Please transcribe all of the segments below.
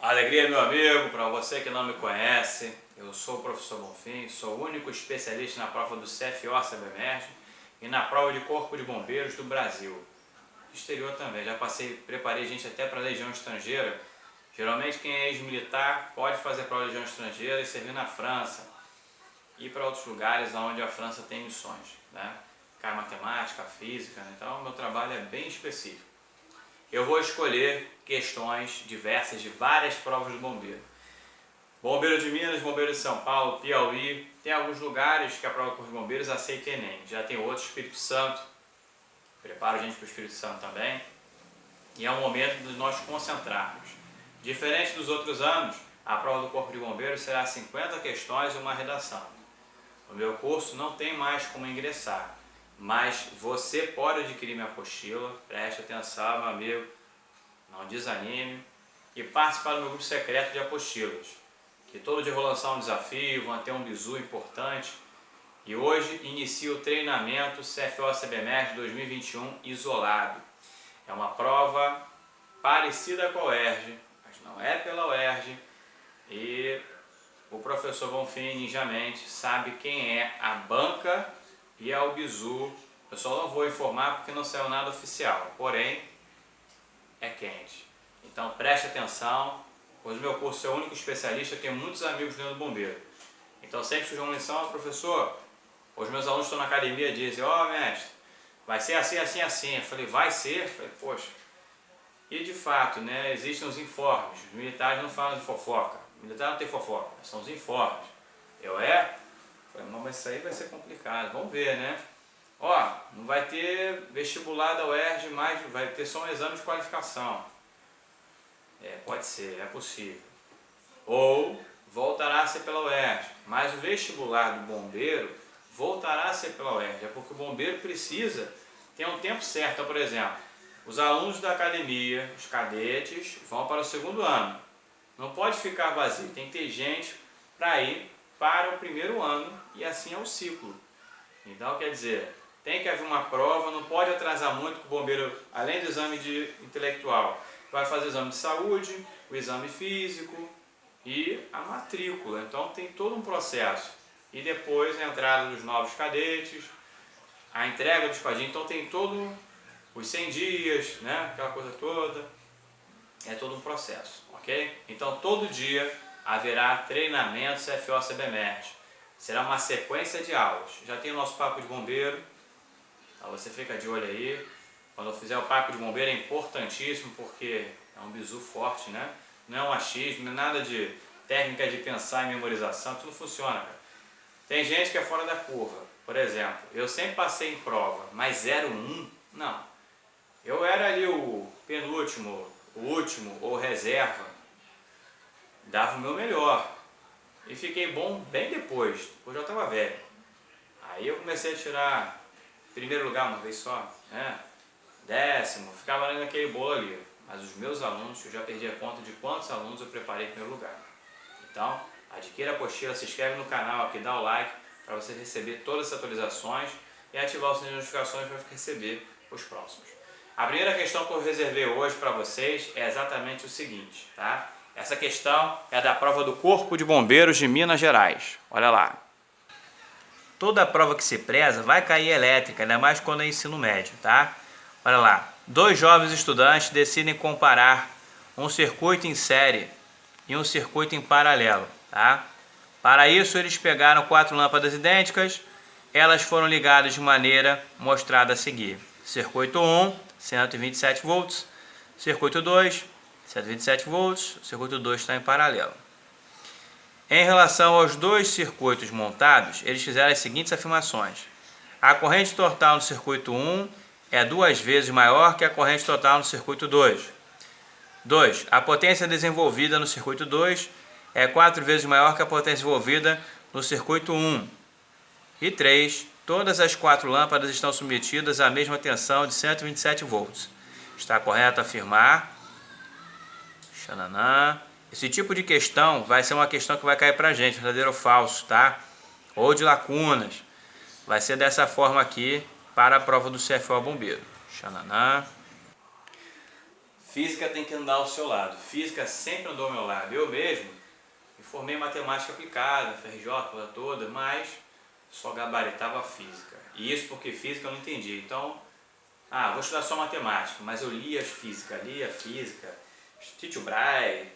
Alegria, meu amigo, para você que não me conhece, eu sou o professor Bonfim, sou o único especialista na prova do CFO-CBMERG e na prova de Corpo de Bombeiros do Brasil. Exterior também, já preparei gente até para Legião Estrangeira. Geralmente quem é ex-militar pode fazer prova de Legião Estrangeira e servir na França e para outros lugares onde a França tem missões, né? Cai matemática, física, né? Então o meu trabalho é bem específico. Eu vou escolher questões diversas de várias provas do bombeiro. Bombeiro de Minas, Bombeiro de São Paulo, Piauí. Tem alguns lugares que a prova dos bombeiros aceita Enem. Já tem outros, Espírito Santo. Preparo a gente para o Espírito Santo também. E é um momento de nós concentrarmos. Diferente dos outros anos, a prova do Corpo de Bombeiros será 50 questões e uma redação. No meu curso não tem mais como ingressar, mas você pode adquirir minha apostila. Preste atenção, meu amigo, não desanime e participar do meu grupo secreto de apostilas, que todo dia vou lançar um desafio, vão ter um bizu importante. E hoje inicia o treinamento CFO-CBMERG 2021 isolado. É uma prova parecida com a UERJ, mas não é pela UERJ, e o professor Bonfim ninjamente sabe quem é a banca e a bizu. Eu só não vou informar porque não saiu nada oficial, porém é quente. Então preste atenção, pois o meu curso é o único especialista, tem muitos amigos dentro do bombeiro. Então sempre surge uma lição, professor, os meus alunos estão na academia e dizem, ó mestre, vai ser assim, assim, assim. Eu falei, vai ser? Eu falei, poxa. E de fato, né, existem os informes, os militares não falam de fofoca, o militar não tem fofoca, são os informes. Eu falei, mas isso aí vai ser complicado, vamos ver, né? Ó, não vai ter vestibular da UERJ, mas vai ter só um exame de qualificação. Pode ser, é possível. Ou voltará a ser pela UERJ, mas o vestibular do bombeiro voltará a ser pela UERJ, porque o bombeiro precisa ter um tempo certo. Então, por exemplo, os alunos da academia, os cadetes, vão para o segundo ano. Não pode ficar vazio, tem que ter gente para ir para o primeiro ano e assim é o ciclo. Então, quer dizer, tem que haver uma prova, não pode atrasar muito, que o bombeiro, além do exame intelectual, vai fazer o exame de saúde, o exame físico e a matrícula. Então tem todo um processo. E depois a entrada dos novos cadetes, a entrega dos quadrinhos, então tem todo os 100 dias, né? Aquela coisa toda. É todo um processo, ok? Então todo dia haverá treinamento CFO-CBMERG. Será uma sequência de aulas. Já tem o nosso papo de bombeiro, então você fica de olho aí. Quando eu fizer o papo de bombeiro é importantíssimo, porque é um bizu forte, né? Não é um achismo, não é nada de técnica de pensar em memorização, tudo funciona, cara. Tem gente que é fora da curva. Por exemplo, eu sempre passei em prova, mas 0,1, não. Eu era ali o penúltimo, o último ou reserva, dava o meu melhor. E fiquei bom bem depois eu já estava velho. Aí eu comecei a tirar primeiro lugar uma vez só, né? 10º, ficava ali naquele bolo ali. Mas os meus alunos, eu já perdi a conta de quantos alunos eu preparei em primeiro lugar. Então, adquira a apostila, se inscreve no canal aqui, dá o like para você receber todas as atualizações e ativar o sininho de notificações para receber os próximos. A primeira questão que eu reservei hoje para vocês é exatamente o seguinte, tá? Essa questão é da prova do Corpo de Bombeiros de Minas Gerais. Olha lá. Toda prova que se preza vai cair elétrica, ainda mais quando é ensino médio, tá? Olha lá. 2 jovens estudantes decidem comparar um circuito em série e um circuito em paralelo, tá? Para isso, eles pegaram 4 lâmpadas idênticas, elas foram ligadas de maneira mostrada a seguir. Circuito 1, 127 volts, circuito 2, 127 volts, o circuito 2 está em paralelo. Em relação aos 2 circuitos montados, eles fizeram as seguintes afirmações. A corrente total no circuito 1 é 2 vezes maior que a corrente total no circuito 2. 2. A potência desenvolvida no circuito 2 é 4 vezes maior que a potência desenvolvida no circuito 1. E 3. Todas as 4 lâmpadas estão submetidas à mesma tensão de 127 volts. Está correto afirmar? Xananã. Esse tipo de questão vai ser uma questão que vai cair para a gente, verdadeiro ou falso, tá? Ou de lacunas. Vai ser dessa forma aqui para a prova do CFO Bombeiro. Xananã. Física tem que andar ao seu lado. Física sempre andou ao meu lado. Eu mesmo me formei em matemática aplicada, FRJ, toda, mas só gabaritava física. E isso porque física eu não entendi. Então, vou estudar só matemática, mas eu lia física, Tycho Brahe,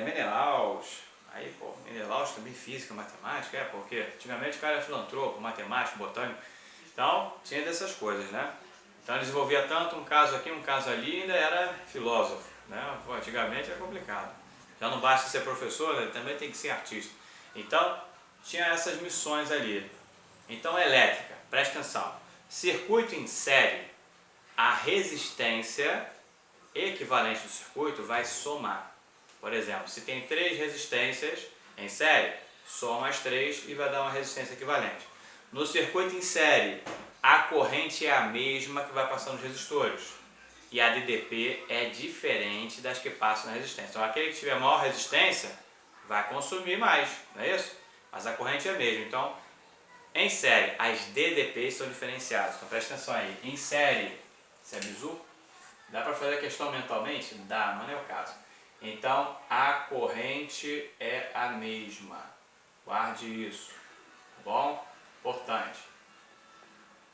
Menelaus. Aí, Menelaus também física, matemática, porque antigamente o cara era filantropo, matemático, botânico. Então, tinha dessas coisas, né? Então, ele desenvolvia tanto um caso aqui, um caso ali, ainda era filósofo, né? Antigamente era complicado. Já não basta ser professor, né? Também tem que ser artista. Então, tinha essas missões ali. Então, elétrica, presta atenção. Circuito em série, a resistência equivalente do circuito vai somar. Por exemplo, se tem 3 resistências em série, soma as 3 e vai dar uma resistência equivalente. No circuito em série, a corrente é a mesma que vai passar nos resistores. E a DDP é diferente das que passam na resistência. Então, aquele que tiver maior resistência vai consumir mais, não é isso? Mas a corrente é a mesma. Então, em série, as DDPs são diferenciadas. Então, presta atenção aí. Em série, se é bizu, dá para fazer a questão mentalmente? Dá, mas não é o caso. Então, a corrente é a mesma. Guarde isso. Tá bom? Importante.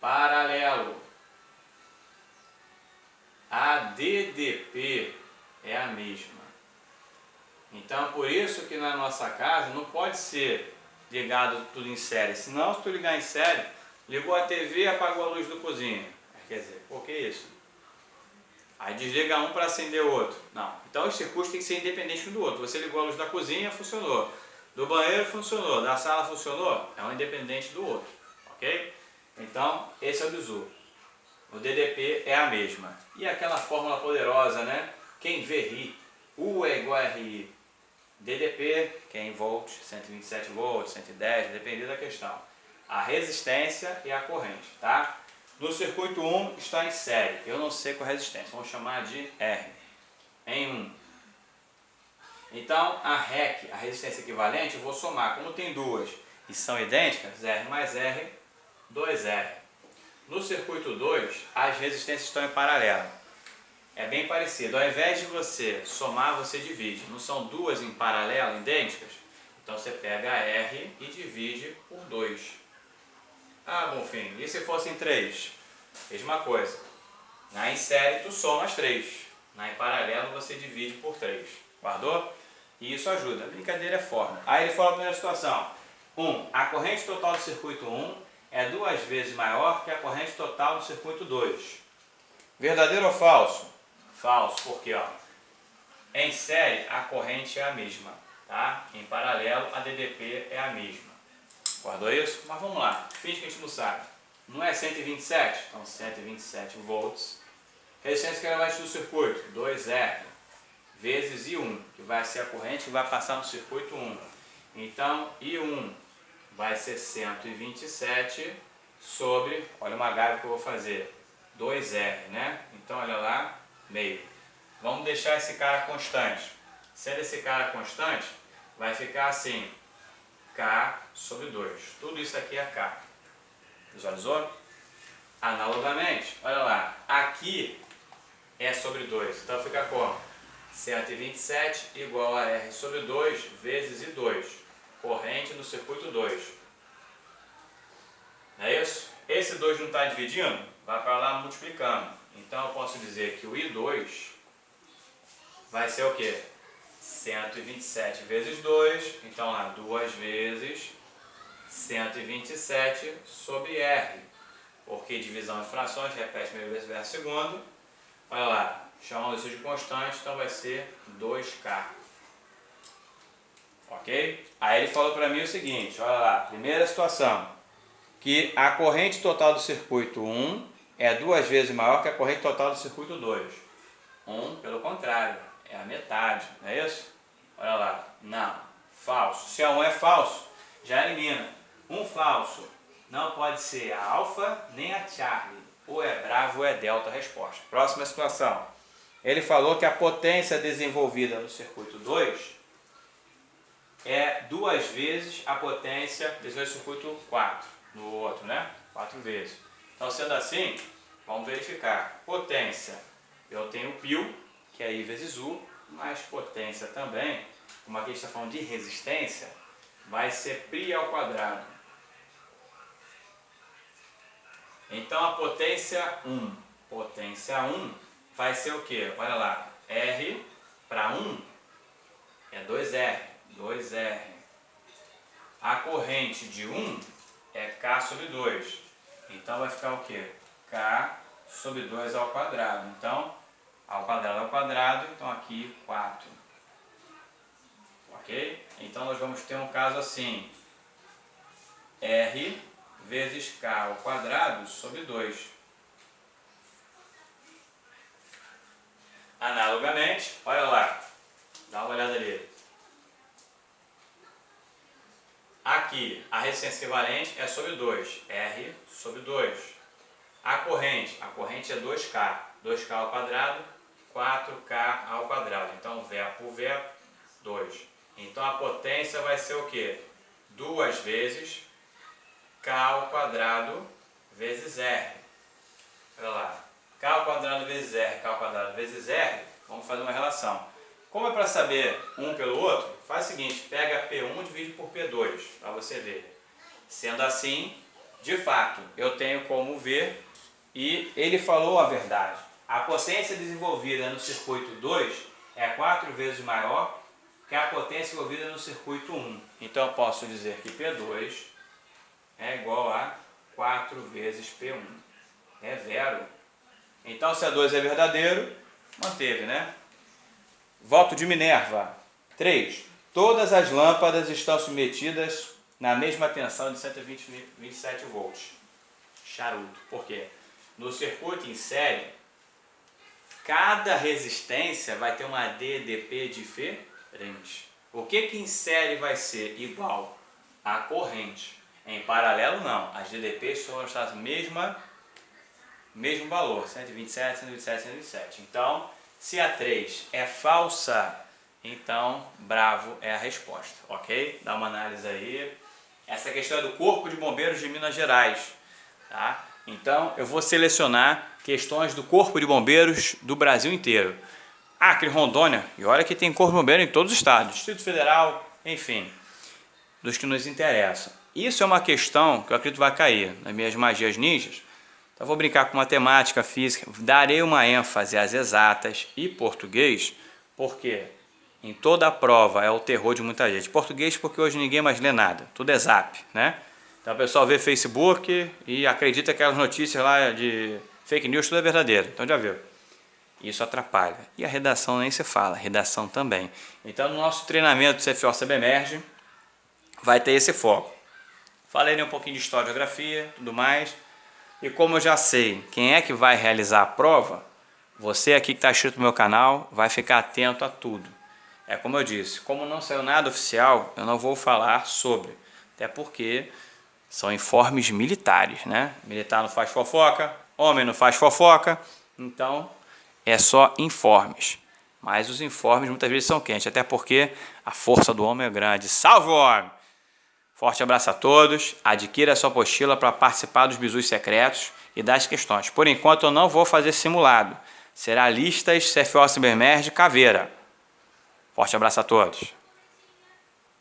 Paralelo. A DDP é a mesma. Então, por isso que na nossa casa não pode ser ligado tudo em série. Senão, se tu ligar em série, ligou a TV e apagou a luz do cozinha. Quer dizer, por que isso? Aí desliga um para acender o outro. Não. Então, os circuitos têm que ser independentes um do outro. Você ligou a luz da cozinha, funcionou. Do banheiro, funcionou. Da sala, funcionou. É um independente do outro. Ok? Então, esse é o bizu. O DDP é a mesma. E aquela fórmula poderosa, né? Quem vê ri. U é igual a RI. DDP, que é em volts, 127 volts, 110, dependendo da questão. A resistência e a corrente, tá? No circuito 1 está em série. Eu não sei qual é a resistência. Vamos chamar de R. Em 1. Então, a REC, a resistência equivalente, eu vou somar. Como tem duas e são idênticas, R mais R, 2R. No circuito 2, as resistências estão em paralelo. É bem parecido. Ao invés de você somar, você divide. Não são duas em paralelo, idênticas? Então, você pega a R e divide por 2. Bonfim, e se fossem 3? Mesma coisa. Na em série, tu soma as 3. Na em paralelo, você divide por 3. Guardou? E isso ajuda. A brincadeira é forma. Aí ele fala a primeira situação. 1. A corrente total do circuito 1 é 2 vezes maior que a corrente total do circuito 2. Verdadeiro ou falso? Falso, porque em série a corrente é a mesma. Tá? Em paralelo, a DDP é a mesma. Guardou isso? Mas vamos lá. Finge que a gente não sabe. Não é 127? Então, 127 volts. Resistência equivalente do circuito, 2R, vezes I1, que vai ser a corrente que vai passar no circuito 1. Então, I1 vai ser 127 sobre, olha uma gávea que eu vou fazer, 2R, né? Então, olha lá, meio. Vamos deixar esse cara constante. Sendo esse cara constante, vai ficar assim, K sobre 2. Tudo isso aqui é K. Visualizou? Analogamente, olha lá, aqui é sobre 2. Então fica como? 127 igual a R sobre 2 vezes I2. Corrente no circuito 2. Não é isso? Esse 2 não está dividindo? Vai para lá multiplicando. Então eu posso dizer que o I2 vai ser o quê? 127 vezes 2, então lá 2 vezes 127 sobre R, porque divisão em frações, repete primeira vez versus segundo, olha lá, chamando isso de constante, então vai ser 2K, ok? Aí ele falou para mim o seguinte, olha lá, primeira situação, que a corrente total do circuito 1 é 2 vezes maior que a corrente total do circuito 2, 1 pelo contrário, é a metade, não é isso? Olha lá, não, falso. Se a 1 é falso, já elimina. Um falso não pode ser a alfa nem a Charlie. Ou é bravo ou é delta a resposta. Próxima situação. Ele falou que a potência desenvolvida no circuito 2 é 2 vezes a potência desenvolvida no circuito 4. No outro, né? 4 vezes. Então, sendo assim, vamos verificar. Potência. Eu tenho π que é I vezes U, mais potência também, como aqui a gente está falando de resistência, vai ser π ao quadrado. Então a potência 1. Potência 1 vai ser o quê? Olha lá, R para 1 é 2R. 2R. A corrente de 1 é K sobre 2. Então vai ficar o quê? K sobre 2 ao quadrado. Então, ao quadrado, então aqui 4. Ok? Então nós vamos ter um caso assim. R vezes K ao quadrado sobre 2. Analogamente, olha lá. Dá uma olhada ali. Aqui, a resistência equivalente é sobre 2. R sobre 2. A corrente é 2K. 2K ao quadrado, 4K ao quadrado. Então, V por V, 2. Então, a potência vai ser o quê? 2 vezes K ao quadrado vezes R. Olha lá. K ao quadrado vezes R, K ao quadrado vezes R. Vamos fazer uma relação. Como é para saber um pelo outro, faz o seguinte, pega P1 e divide por P2, para você ver. Sendo assim, de fato, eu tenho como ver, e ele falou a verdade. A potência desenvolvida no circuito 2 é 4 vezes maior que a potência envolvida no circuito 1. Então eu posso dizer que P2 é igual a 4 vezes P1. É zero. Então se a 2 é verdadeiro, manteve, né? Voto de Minerva. 3. Todas as lâmpadas estão submetidas na mesma tensão de 127 volts. Charuto. Por quê? No circuito em série, cada resistência vai ter uma DDP diferente. O que em série vai ser igual? A corrente. Em paralelo, não. As DDPs são as mesmo valor. 127, 127, 127. Então, se a 3 é falsa, então bravo é a resposta, ok? Dá uma análise aí. Essa questão é do Corpo de Bombeiros de Minas Gerais, tá? Então eu vou selecionar questões do Corpo de Bombeiros do Brasil inteiro. Acre, Rondônia, e olha que tem Corpo de Bombeiros em todos os estados, Distrito Federal, enfim, dos que nos interessam. Isso é uma questão que eu acredito vai cair nas minhas magias ninjas. Então vou brincar com matemática, física, darei uma ênfase às exatas e português, porque em toda a prova é o terror de muita gente. Português porque hoje ninguém mais lê nada, tudo é zap, né? Então o pessoal vê Facebook e acredita que aquelas notícias lá de fake news tudo é verdadeiro, então já viu. Isso atrapalha. E a redação nem se fala, redação também. Então no nosso treinamento do CFO CBMERGE vai ter esse foco. Falei um pouquinho de história, geografia, tudo mais. E como eu já sei quem é que vai realizar a prova, você aqui que está inscrito no meu canal vai ficar atento a tudo. É como eu disse, como não saiu nada oficial, eu não vou falar sobre. Até porque são informes militares, né? Militar não faz fofoca, homem não faz fofoca, então é só informes. Mas os informes muitas vezes são quentes, até porque a força do homem é grande. Salve o homem! Forte abraço a todos, adquira a sua apostila para participar dos bizus secretos e das questões. Por enquanto eu não vou fazer simulado, será listas CFO CBMERGE Caveira. Forte abraço a todos.